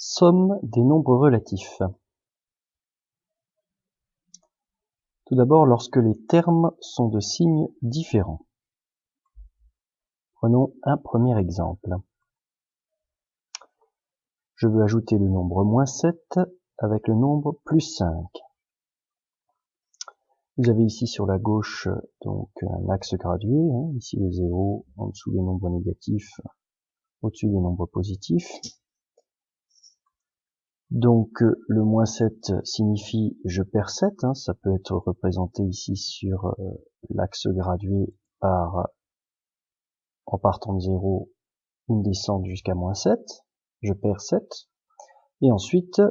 Somme des nombres relatifs. Tout d'abord, lorsque les termes sont de signes différents. Prenons un premier exemple. Je veux ajouter le nombre moins 7 avec le nombre plus 5. Vous avez ici sur la gauche donc un axe gradué, ici le 0, en dessous les nombres négatifs, au-dessus les nombres positifs. Donc le moins 7 signifie je perds 7, ça peut être représenté ici sur l'axe gradué par, en partant de 0, une descente jusqu'à moins 7, je perds 7, et ensuite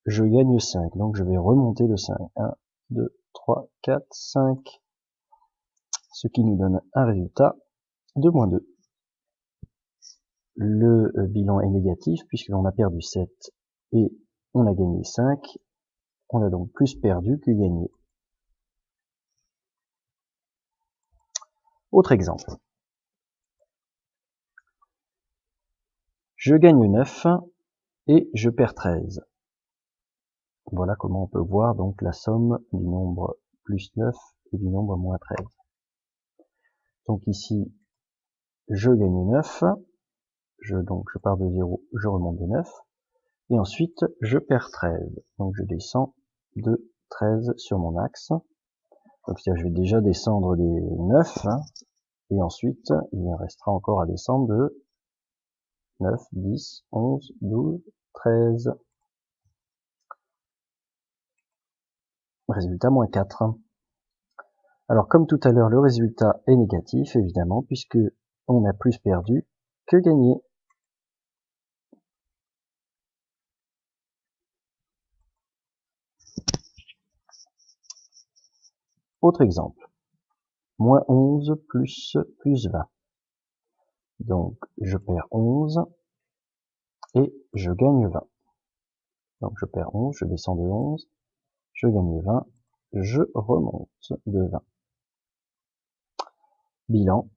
je gagne 5, donc je vais remonter de 5, 1, 2, 3, 4, 5, ce qui nous donne un résultat de moins 2. Le bilan est négatif puisque l'on a perdu 7 et on a gagné 5, on a donc plus perdu que gagné. Autre exemple. Je gagne 9 et je perds 13. Voilà comment on peut voir donc la somme du nombre plus 9 et du nombre moins 13. Donc ici, je gagne 9, donc je pars de 0, je remonte de 9, et ensuite je perds 13. Donc je descends de 13 sur mon axe. Donc c'est-à-dire je vais déjà descendre des 9, et ensuite il me restera encore à descendre de 9, 10, 11, 12, 13. Résultat moins 4. Alors comme tout à l'heure, le résultat est négatif, évidemment, puisque on a plus perdu que gagné. Autre exemple. Moins 11 plus 20. Donc je perds 11 et je gagne 20. Donc je perds 11, je descends de 11, je gagne 20, je remonte de 20. Bilan,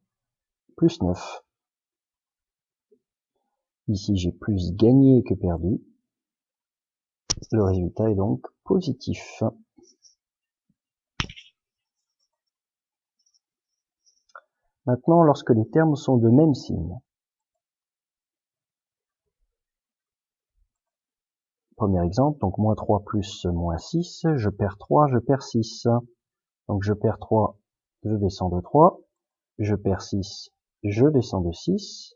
plus 9. Ici j'ai plus gagné que perdu. Le résultat est donc positif. Maintenant, lorsque les termes sont de même signe. Premier exemple, donc moins 3 plus moins 6, je perds 3, je perds 6. Donc je perds 3, je descends de 3, je perds 6, je descends de 6.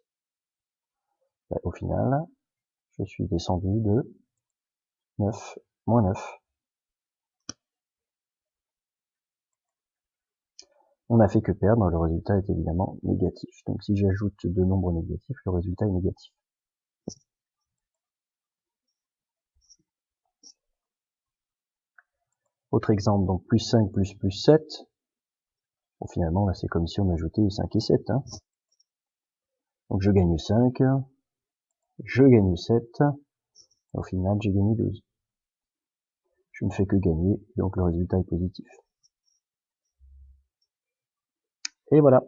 Au final, je suis descendu de 9, moins 9. On n'a fait que perdre, le résultat est évidemment négatif. Donc si j'ajoute deux nombres négatifs, le résultat est négatif. Autre exemple, donc plus 5 plus 7. Bon, finalement, là, c'est comme si on ajoutait 5 et 7. Donc je gagne 5, je gagne 7, et au final, j'ai gagné 12. Je ne fais que gagner, donc le résultat est positif. Et voilà.